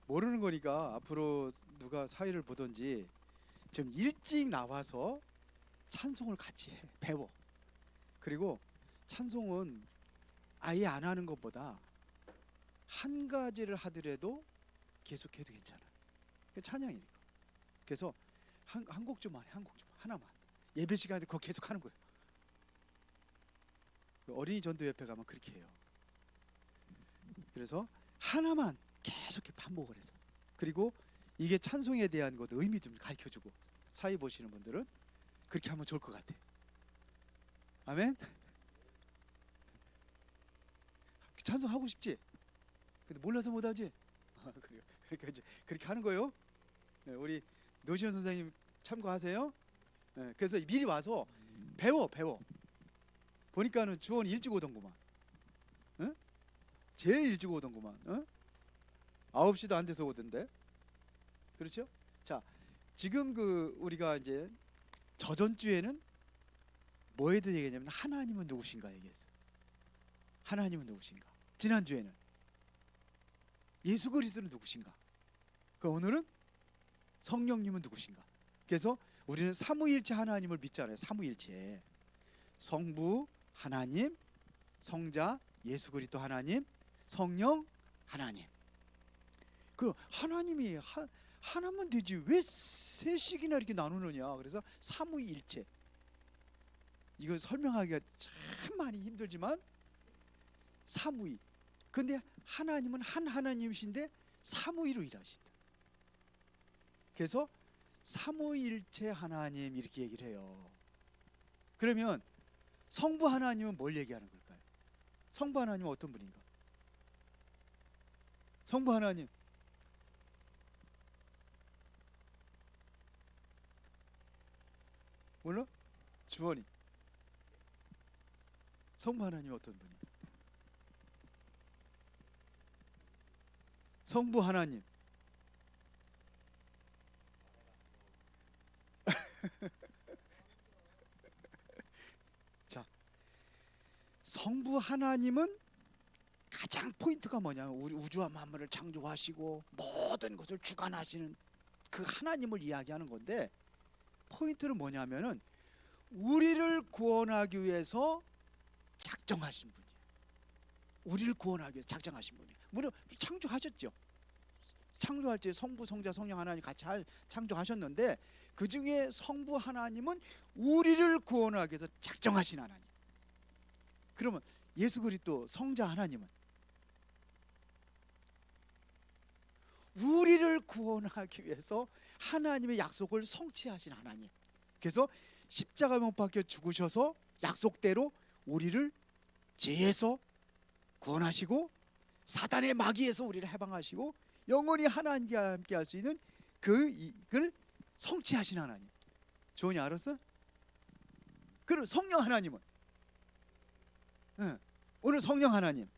모르는 거니까 앞으로 누가 사회를 보든지 좀 일찍 나와서 찬송을 같이 해, 배워. 그리고 찬송은 아예 안 하는 것보다 한 가지를 하더라도 계속해도 괜찮아. 그 찬양이니까. 그래서 한 곡 좀 안 해, 한 곡 좀 하나만. 예배 시간에 그거 계속 하는 거예요. 그 어린이 전도협회 가면 그렇게 해요. 그래서 하나만 계속 반복을 해서, 그리고 이게 찬송에 대한 것도 의미 좀 가르쳐주고, 사회 보시는 분들은 그렇게 하면 좋을 것 같아. 아멘. 찬송하고 싶지? 근데 몰라서 못하지? 그래요. 그러니까 이제 그렇게 하는 거예요. 네, 우리 노시현 선생님 참고하세요. 네, 그래서 미리 와서 배워. 보니까는 주원이 일찍 오던구만. 응? 제일 일찍 오던구만. 응? 9시도 안 돼서 오던데. 그렇죠? 자, 지금 그 우리가 이제 저전주에는 뭐에 대해 얘기했냐면 하나님은 누구신가 얘기했어. 하나님은 누구신가. 지난주에는 예수 그리스도는 누구신가. 그 오늘은 성령님은 누구신가. 그래서 우리는 삼위일체 하나님을 믿잖아요. 삼위일체. 성부 하나님, 성자 예수 그리스도 하나님, 성령 하나님. 그 하나님이 하나면 되지 왜 셋씩이나 이렇게 나누느냐. 그래서 삼위일체. 이거 설명하기가 참 많이 힘들지만 삼위. 근데 하나님은 한 하나님이신데 삼위로 일하신다. 그래서 삼위일체 하나님 이렇게 얘기를 해요. 그러면 성부 하나님은 뭘 얘기하는 걸까요? 성부 하나님은 어떤 분인가? 성부 하나님 몰라? 주원이. 성부 하나님 어떤 분이에요? 성부 하나님. 자, 성부 하나님은 가장 포인트가 뭐냐면 우리 우주와 만물을 창조하시고 모든 것을 주관하시는 그 하나님을 이야기하는 건데, 포인트는 뭐냐면은 우리를 구원하기 위해서 작정하신 분이에요. 우리를 구원하기 위해서 작정하신 분이에요. 물론 창조하셨죠. 창조할 때 성부, 성자, 성령 하나님 같이 창조하셨는데 그 중에 성부 하나님은 우리를 구원하기 위해서 작정하신 하나님. 그러면 예수 그리스도 성자 하나님은 우리를 구원하기 위해서 하나님의 약속을 성취하신 하나님. 그래서 십자가 못 박혀 죽으셔서 약속대로 우리를 죄에서 구원하시고 사단의 마귀에서 우리를 해방하시고 영원히 하나님과 함께 할 수 있는 그걸 성취하신 하나님. 조은이 알았어? 그럼 성령 하나님은, 오늘 성령 하나님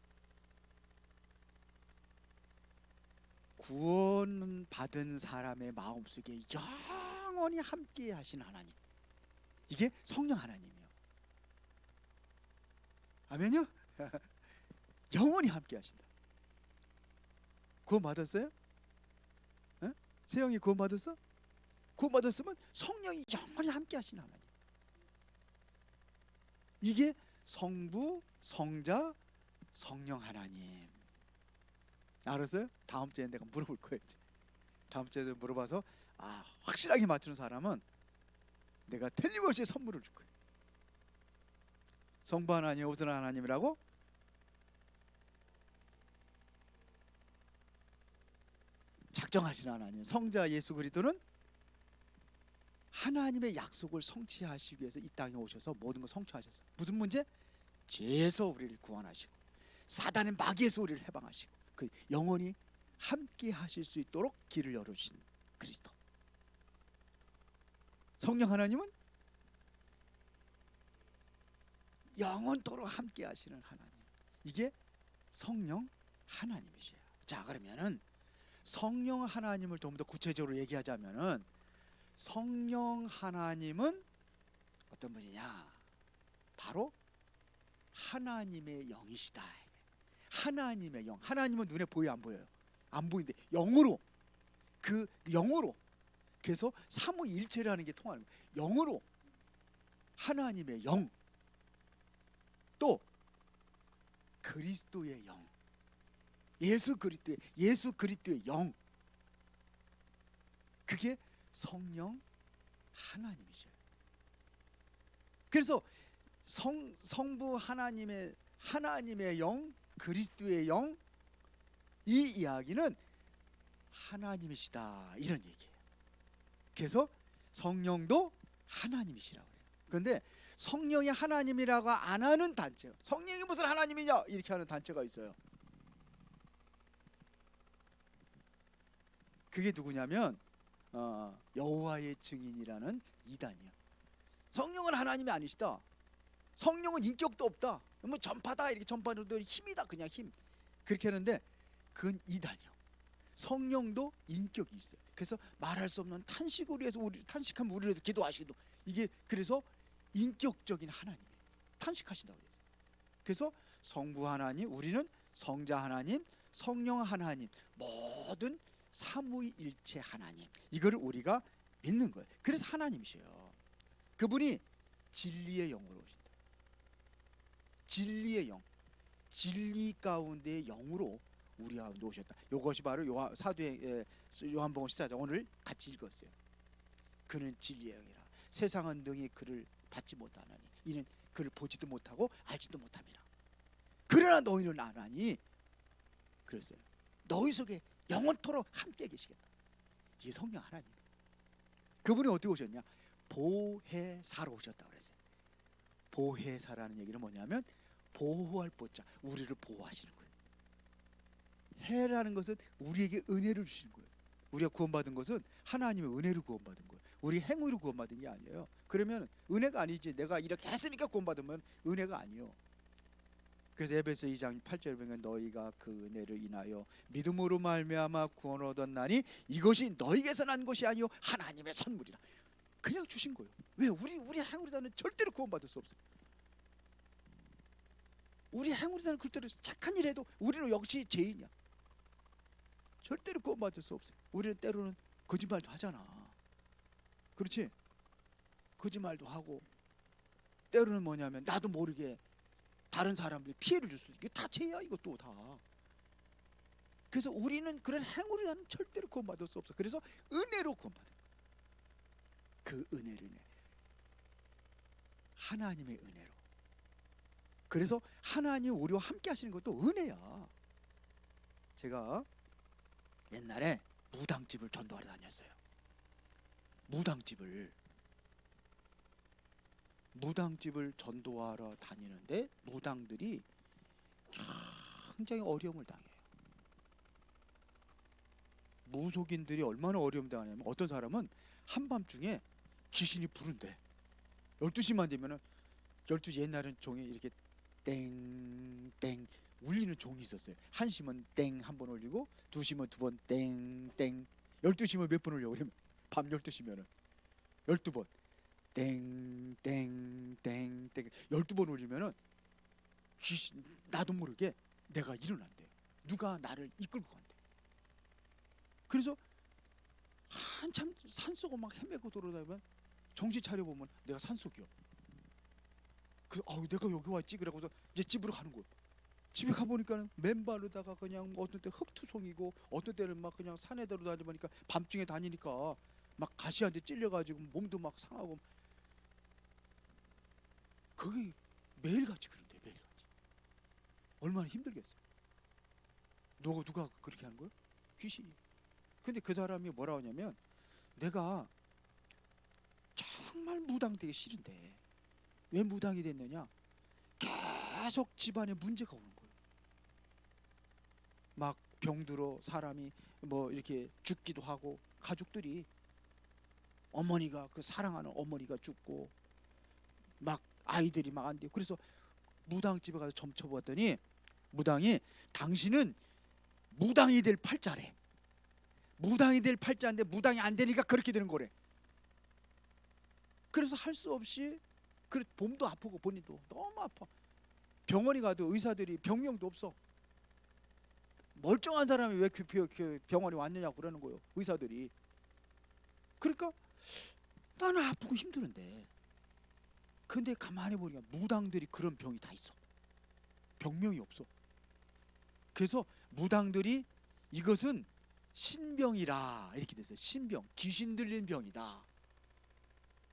구원받은 사람의 마음속에 영원히 함께 하신 하나님. 이게 성령 하나님이요. 아멘요? 영원히 함께 하신다. 구원 받았어요? 세영이 구원 받았어? 구원 받았으면 성령이 영원히 함께 하신 하나님. 이게 성부, 성자, 성령 하나님. 알았어요? 다음 주에 내가 물어볼 거예요. 다음 주에 물어봐서 확실하게 맞추는 사람은 내가 틀림없이 선물을 줄 거예요. 성부 하나님, 어떤 하나님이라고? 작정하신 하나님. 성자 예수 그리스도는 하나님의 약속을 성취하시기 위해서 이 땅에 오셔서 모든 걸 성취하셨어요. 무슨 문제? 죄에서 우리를 구원하시고 사단의 마귀에서 우리를 해방하시고 그 영원히 함께 하실 수 있도록 길을 열어주신 그리스도. 성령 하나님은 영원토록 함께 하시는 하나님. 이게 성령 하나님이세요. 자, 그러면은 성령 하나님을 좀 더 구체적으로 얘기하자면은 성령 하나님은 어떤 분이냐? 바로 하나님의 영이시다. 하나님의 영. 하나님은 눈에 보여 안 보여요? 안 보이는데 영으로, 그 영으로. 그래서 삼위일체라는 게 통하는 거예요. 영으로 하나님의 영, 또 그리스도의 영, 예수 그리스도의 영, 그게 성령 하나님이셔요. 그래서 성부 하나님의 영, 그리스도의 영, 이 이야기는 하나님이시다 이런 얘기예요. 그래서 성령도 하나님이시라고 해요. 그런데 성령이 하나님이라고 안 하는 단체, 성령이 무슨 하나님이냐 이렇게 하는 단체가 있어요. 그게 누구냐면 여호와의 증인이라는 이단이야. 성령은 하나님이 아니시다. 성령은 인격도 없다. 뭐 전파다 이렇게 전파도 힘이다 그냥 힘. 그렇게 하는데 그건 이단이요. 성령도 인격이 있어요. 그래서 말할 수 없는 탄식으로 해서 탄식하면 우리를 위해서 기도하시기도, 이게 그래서 인격적인 하나님이에요. 탄식하신다고 해서. 그래서 성부 하나님, 우리는 성자 하나님, 성령 하나님, 모든 삼위일체 하나님, 이거를 우리가 믿는 거예요. 그래서 하나님이셔요. 그분이 진리의 영으로 오신다. 진리의 영, 진리 가운데의 영으로 우리 가운데 오셨다. 이것이 바로 요한복음 14장 오늘 같이 읽었어요. 그는 진리의 영이라 세상은 능히 그를 받지 못하나니 이는 그를 보지도 못하고 알지도 못함이라. 그러나 너희는 아나니 그랬어요. 너희 속에 영원토록 함께 계시겠다. 이게 성령 하나님. 그분이 어떻게 오셨냐? 보혜사로 오셨다고 그랬어요. 보혜사라는 얘기는 뭐냐면 보호할 보자, 우리를 보호하시는 거예요. 해라는 것은 우리에게 은혜를 주시는 거예요. 우리가 구원받은 것은 하나님의 은혜로 구원받은 거예요. 우리 행위로 구원받은 게 아니에요. 그러면 은혜가 아니지. 내가 이렇게 했으니까 구원받으면 은혜가 아니에요. 그래서 에베소 2장 8절에 보면 너희가 그 은혜를 인하여 믿음으로 말미암아 구원을 얻었나니 이것이 너희에게서 난 것이 아니요 하나님의 선물이라. 그냥 주신 거예요. 왜? 우리 행위로는 절대로 구원받을 수 없어요. 우리 행위로는 그때로 착한 일 해도 우리는 역시 죄인이야. 절대로 구원받을 수 없어요. 우리는 때로는 거짓말도 하잖아. 그렇지? 거짓말도 하고 때로는 뭐냐면 나도 모르게 다른 사람들이 피해를 줄 수 있게 다 죄야 이것도 다. 그래서 우리는 그런 행위로는 절대로 구원받을 수 없어. 그래서 은혜로 구원받아. 그 은혜를 하나님의 은혜로. 그래서 하나님 우리와 함께 하시는 것도 은혜야. 제가 옛날에 무당집을 전도하러 다녔어요. 무당집을 전도하러 다니는데 무당들이 굉장히 어려움을 당해요. 무속인들이 얼마나 어려움 당하냐면 어떤 사람은 한밤중에 귀신이 부른대. 12시만 되면은 12시 옛날엔 종이 이렇게 땡땡 울리는 종이 있었어요. 1시면 땡 한 번 울리고 2시면 두 번 땡땡 12시면 몇 번 울려? 그러면 밤 12시면은 12번 땡땡땡땡 12번 울리면은 귀신 나도 모르게 내가 일어난대. 누가 나를 이끌고 간대. 그래서 한참 산속을 막 헤매고 돌아다니면 정신 차려보면 내가 산속이요. 내가 여기 왔지. 그러고서 이제 집으로 가는 거예요. 집에 가보니까 맨발로다가 그냥 어떤 때 흙투성이고 어떤 때는 막 그냥 산에다로 다니니까 밤중에 다니니까 막 가시한테 찔려가지고 몸도 막 상하고 거기 매일같이 그런데 매일같이 얼마나 힘들겠어요. 누가 그렇게 하는 거예요? 귀신이. 근데 그 사람이 뭐라고 하냐면 내가 정말 무당되기 싫은데 왜 무당이 됐느냐? 계속 집안에 문제가 오는 거예요. 막 병들어 사람이 뭐 이렇게 죽기도 하고 가족들이 어머니가 그 사랑하는 어머니가 죽고 막 아이들이 막 안 돼요. 그래서 무당집에 가서 점쳐봤더니 무당이 당신은 무당이 될 팔자래. 무당이 될 팔자인데 무당이 안 되니까 그렇게 되는 거래. 그래서 할 수 없이 몸도 아프고 본인도 너무 아파. 병원에 가도 의사들이 병명도 없어. 멀쩡한 사람이 왜 병원에 왔느냐고 그러는 거예요, 의사들이. 그러니까 나는 아프고 힘드는데, 근데 가만히 보니까 무당들이 그런 병이 다 있어. 병명이 없어. 그래서 무당들이 이것은 신병이라 이렇게 됐어요. 신병, 귀신 들린 병이다.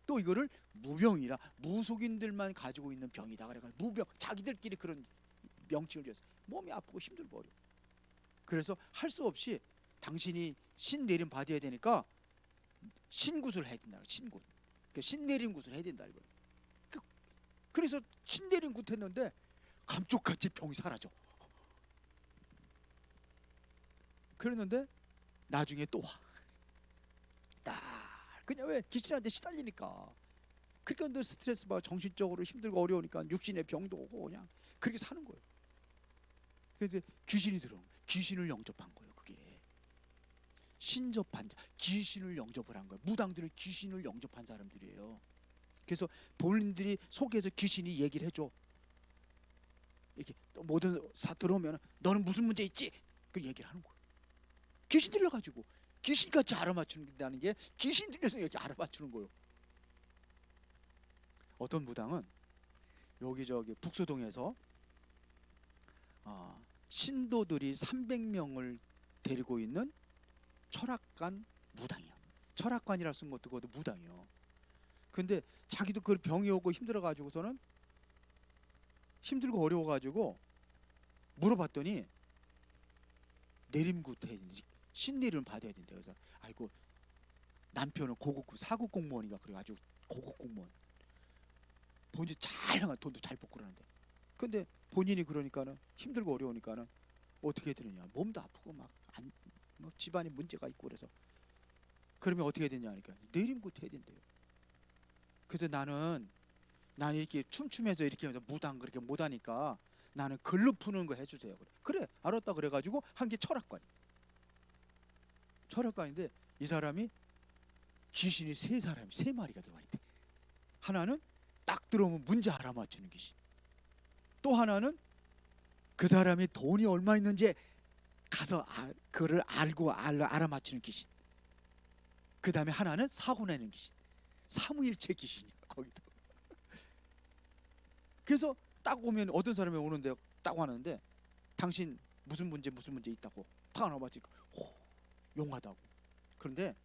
또 이거를 무병이라, 무속인들만 가지고 있는 병이다. 그래가지고 무병, 자기들끼리 그런 명칭을 지었어요. 몸이 아프고 힘들고 어려워. 그래서 할 수 없이 당신이 신 내림 받아야 되니까 신굿을 해야 된다. 신굿. 신 내림 굿을 해야 된다 이거예요. 그래서 신 내림 굿 했는데 감쪽같이 병이 사라져. 그랬는데 나중에 또 와. 그냥 왜 귀신한테 시달리니까. 그러니까 늘 스트레스 받아, 정신적으로 힘들고 어려우니까 육신의 병도 오고 그냥 그렇게 사는 거예요. 그런데 귀신이 들어온 거예요. 귀신을 영접한 거예요. 그게 신접한 자, 귀신을 영접을 한 거예요. 무당들은 귀신을 영접한 사람들이에요. 그래서 본인들이 속에서 귀신이 얘기를 해줘. 이렇게 모든 사 들어오면 너는 무슨 문제 있지? 그 얘기를 하는 거예요. 귀신 들려가지고 귀신같이 알아맞춘다는 게 귀신 들려서 이렇게 알아맞추는 거예요. 어떤 무당은 여기저기 북소동에서 신도들이 300명을 데리고 있는 철학관 무당이야. 철학관이라 쓴 것도 그것도 무당이요. 근데 자기도 그 병이 오고 힘들어가지고서는 힘들고 어려워가지고 물어봤더니 내림굿 해야 된다. 신내림을 받아야 된다. 그래서 아이고 남편은 사국 공무원이가 그래가지고 고급 공무원. 본인 잘 나가 돈도 잘 벌고 그러는데. 근데 본인이 그러니까는 힘들고 어려우니까는 어떻게 해야 되느냐. 몸도 아프고 막 집안에 문제가 있고 그래서 그러면 어떻게 해야 되냐 하니까 내림굿 해야 된대요. 그래서 나는 이렇게 춤추면서 이렇게 하면서 무당 그렇게 못하니까 나는 글로 푸는 거 해주세요. 그래 알았다 그래가지고 한 게 철학관인데 이 사람이 귀신이 세 마리가 들어와 있대. 하나는 딱 들어오면 문제 알아맞추는 귀신. 또 하나는 그 사람이 돈이 얼마 있는지 가서 그를 알아맞추는 귀신. 그 다음에 하나는 사고 내는 귀신. 삼위일체 귀신이야 거기도. 그래서 딱 오면 어떤 사람이 오는데 딱 하는데 당신 무슨 문제 있다고 탁 알아맞히니까 용하다고. 그런데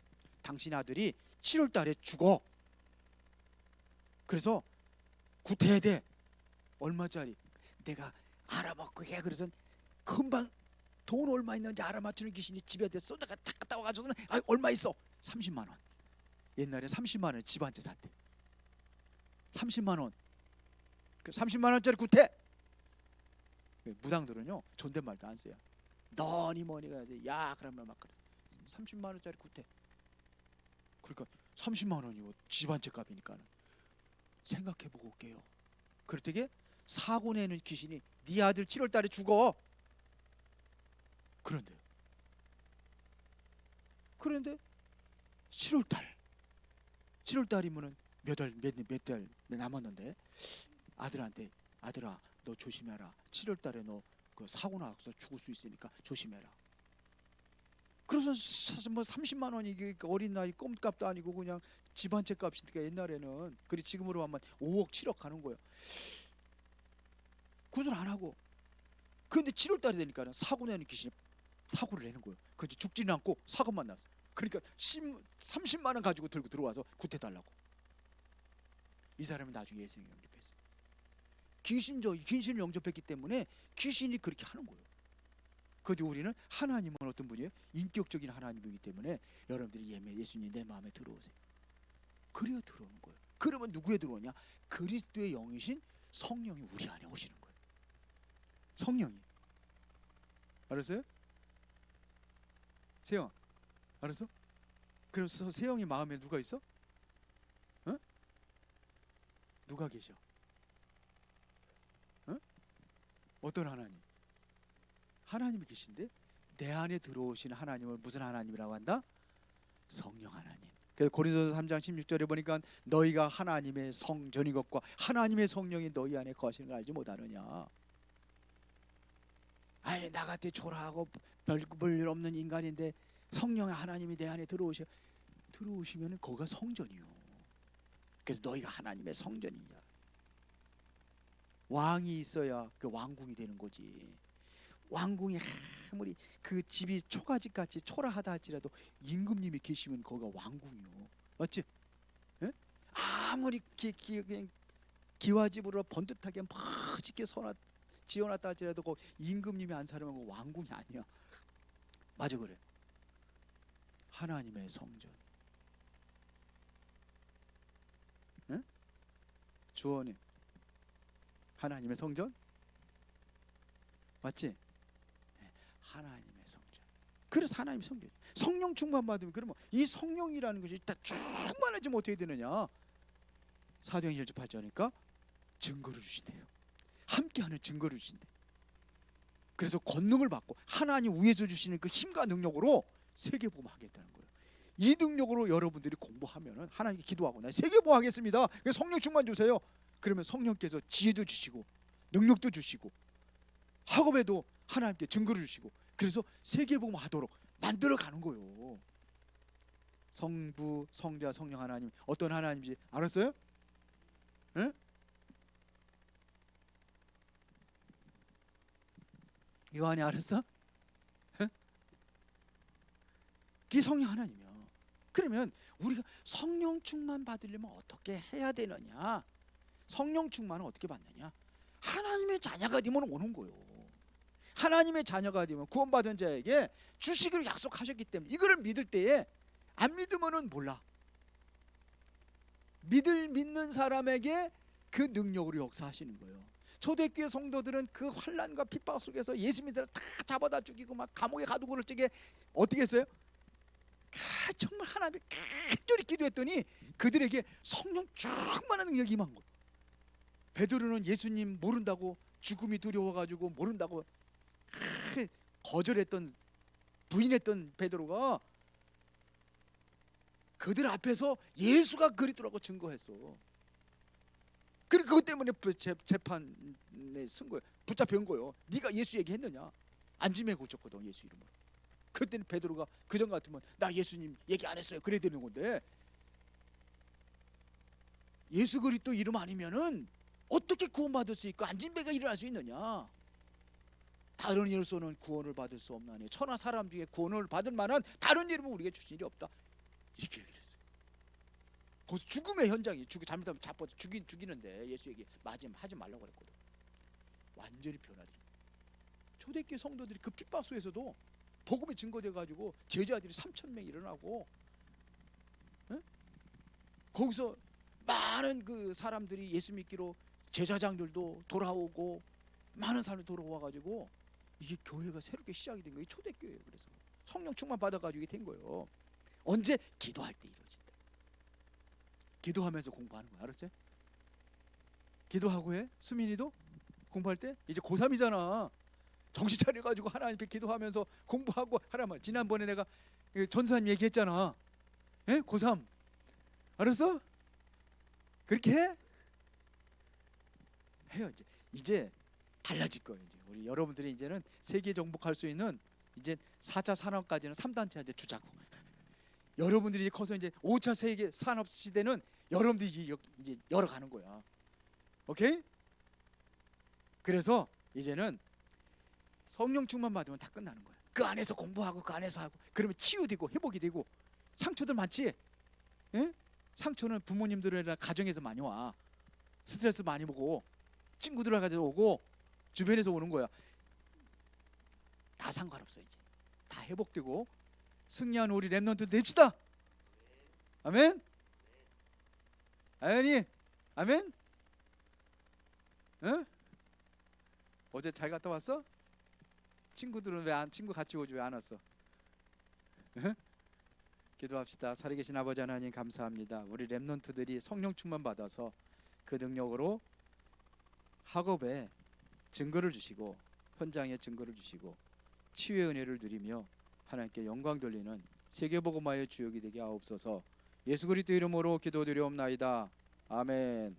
당신 아들이 7월 달에 죽어. 그래서 구태해야 돼. 얼마짜리? 내가 알아먹고 해. 그래서 금방 돈 얼마 있는지 알아맞추는 귀신이 집에 쏜다가 탁 갔다 와가지고는 얼마 있어? 30만 원. 옛날에 30만 원에 집 한 채 샀대. 30만 원. 그 30만 원짜리 구태. 무당들은요 존댓말도 안 써요. 너니 뭐니가 야 그러면 막 그래. 30만 원짜리 구태. 그러니까 30만 원이고 집 한 채 값이니까는 생각해보고 올게요. 그랬더니 사고 내는 귀신이 네 아들 7월 달에 죽어. 그런데 7월 달이면은 몇 달 남았는데 아들한테 아들아 너 조심해라. 7월 달에 너 그 사고 나서 죽을 수 있으니까 조심해라. 그래서 뭐 30만 원이 어린 나이 껌값도 아니고 그냥 집 한 채 값이니까 옛날에는. 그리 지금으로 하면 5억 7억 가는 거예요. 구술 안 하고. 근데 7월 달이 되니까는 사고 내는 귀신이 사고를 내는 거예요. 그지 죽지는 않고 사고만 났어. 그러니까 30만 원 가지고 들고 들어와서 구태달라고. 이 사람이 나중에 예수님 영접했어요. 귀신을 영접했기 때문에 귀신이 그렇게 하는 거예요. 그런데 우리는 하나님은 어떤 분이에요? 인격적인 하나님이기 때문에 여러분들이 예수님 내 마음에 들어오세요. 그래야 들어오는 거예요. 그러면 누구에 들어오냐? 그리스도의 영이신 성령이 우리 안에 오시는 거예요. 성령이. 알았어요? 세영 알았어? 그래서 세영이 마음에 누가 있어? 어? 누가 계셔? 어? 어떤 하나님? 하나님이 계신데 내 안에 들어오신 하나님을 무슨 하나님이라고 한다? 성령 하나님. 그래서 고린도서 3장 16절에 보니까 너희가 하나님의 성전인 것과 하나님의 성령이 너희 안에 거하시는 걸 알지 못하느냐. 아예 나같이 초라하고 별볼 일 없는 인간인데 성령의 하나님이 내 안에 들어오시면 거기가 성전이요. 그래서 너희가 하나님의 성전이냐. 왕이 있어야 그 왕궁이 되는 거지. 왕궁이 아무리 그 집이 초가집 같이 초라하다 할지라도 임금님이 계시면 거기가 왕궁이요. 맞지? 예? 아무리 기와집으로 번듯하게 멋지게 지어놨다 할지라도 그 임금님이 안 살면 왕궁이 아니야. 맞아, 그래. 하나님의 성전. 응? 주원이 하나님의 성전? 맞지? 하나님의 성전. 그래서 하나님의 성전. 성령 충만 받으면 그러면 이 성령이라는 것이 다 충만해지면 어떻게 되느냐? 사도행전 1장 8절이니까 증거를 주신대요. 함께하는 증거를 주신대. 그래서 권능을 받고 하나님 위에서 주시는 그 힘과 능력으로 세계복음 하겠다는 거예요. 이 능력으로 여러분들이 공부하면은 하나님께 기도하고 나 세계복음 하겠습니다. 성령 충만 주세요. 그러면 성령께서 지혜도 주시고 능력도 주시고 학업에도 하나님께 증거를 주시고 그래서 세계복음 하도록 만들어 가는 거예요. 성부, 성자, 성령 하나님 어떤 하나님인지 알았어요? 응? 요한이 알았어? 응? 그게 성령 하나님이야. 그러면 우리가 성령 충만 받으려면 어떻게 해야 되느냐? 성령 충만은 어떻게 받느냐? 하나님의 자녀가 되면 오는 거예요. 하나님의 자녀가 되면 구원받은 자에게 주시기를 약속하셨기 때문에 이거를 믿을 때에 안 믿으면은 몰라. 믿는 사람에게 그 능력으로 역사하시는 거예요. 초대교회 성도들은 그 환난과 핍박 속에서 예수 믿으라 다 잡아다 죽이고 막 감옥에 가두고 그럴 적에 어떻게 했어요? 정말 하나님이 간절히 기도했더니 그들에게 성령 충만한 능력이 임한 거예요. 베드로는 예수님 모른다고 죽음이 두려워가지고 모른다고 거절했던 부인했던 베드로가 그들 앞에서 예수가 그리스도라고 증거했어. 그것 때문에 재판에 쓴 거예요. 붙잡혀온 거예요. 네가 예수 얘기했느냐? 안짐에 고쳤거든 예수 이름으로. 그때는 베드로가 그전 같으면 나 예수님 얘기 안 했어요. 그래야 되는 건데 예수 그리스도 이름 아니면은 어떻게 구원받을 수 있고 안진배가 일어날 수 있느냐? 다른 이름으로는 구원을 받을 수 없나니 천하 사람 중에 구원을 받을 만한 다른 이름은 우리에게 주신 일이 없다. 이렇게 얘기를 했어요. 거기서 죽음의 현장이 잘못하면 잡아서 죽이는데 예수에게 하지 말라고 그랬거든. 완전히 변화돼요. 초대교회 성도들이 그 핍박 속에서도 복음이 증거돼 가지고 제자들이 3,000명 일어나고 거기서 많은 그 사람들이 예수 믿기로 제사장들도 돌아오고 많은 사람이 돌아와 가지고 이게 교회가 새롭게 시작이 된 거예요. 초대교회예요. 그래서 성령 충만 받아 가지고 이게 된 거예요. 언제? 기도할 때 이루어진다. 기도하면서 공부하는 거야. 알았지? 기도하고 해. 수민이도 공부할 때 이제 고3이잖아. 정신 차려 가지고 하나님 앞에 기도하면서 공부하고 하란 말. 지난번에 내가 전수사님 얘기했잖아. 예? 고3. 알았어? 그렇게 해? 해요. 이제 달라질 거예요. 이제 우리 여러분들이 이제는 세계 정복할 수 있는 이제 4차 산업까지는 3단체한테 주자고. 여러분들이 커서 이제 5차 세계 산업 시대는 여러분들이 이제 열어가는 거야. 오케이? 그래서 이제는 성령 충만 받으면 다 끝나는 거야. 그 안에서 공부하고 그 안에서 하고 그러면 치유되고 회복이 되고 상처들 많지? 예? 상처는 부모님들이나 가정에서 많이 와. 스트레스 많이 보고 친구들 가지고 오고 주변에서 오는 거야. 다 상관없어. 이제 다 회복되고 승리한 우리 렘넌트 됩시다. 아멘. 아멘이. 아멘. 응? 어제 잘 갔다 왔어? 친구들은 친구 같이 오지 왜 안 왔어? 응? 기도합시다. 살아계신 아버지 하나님 감사합니다. 우리 렘넌트들이 성령 충만 받아서 그 능력으로 학업에 증거를 주시고 현장에 증거를 주시고 치유의 은혜를 누리며 하나님께 영광 돌리는 세계복음화의 주역이 되게 하옵소서. 예수 그리스도 이름으로 기도드리옵나이다. 아멘.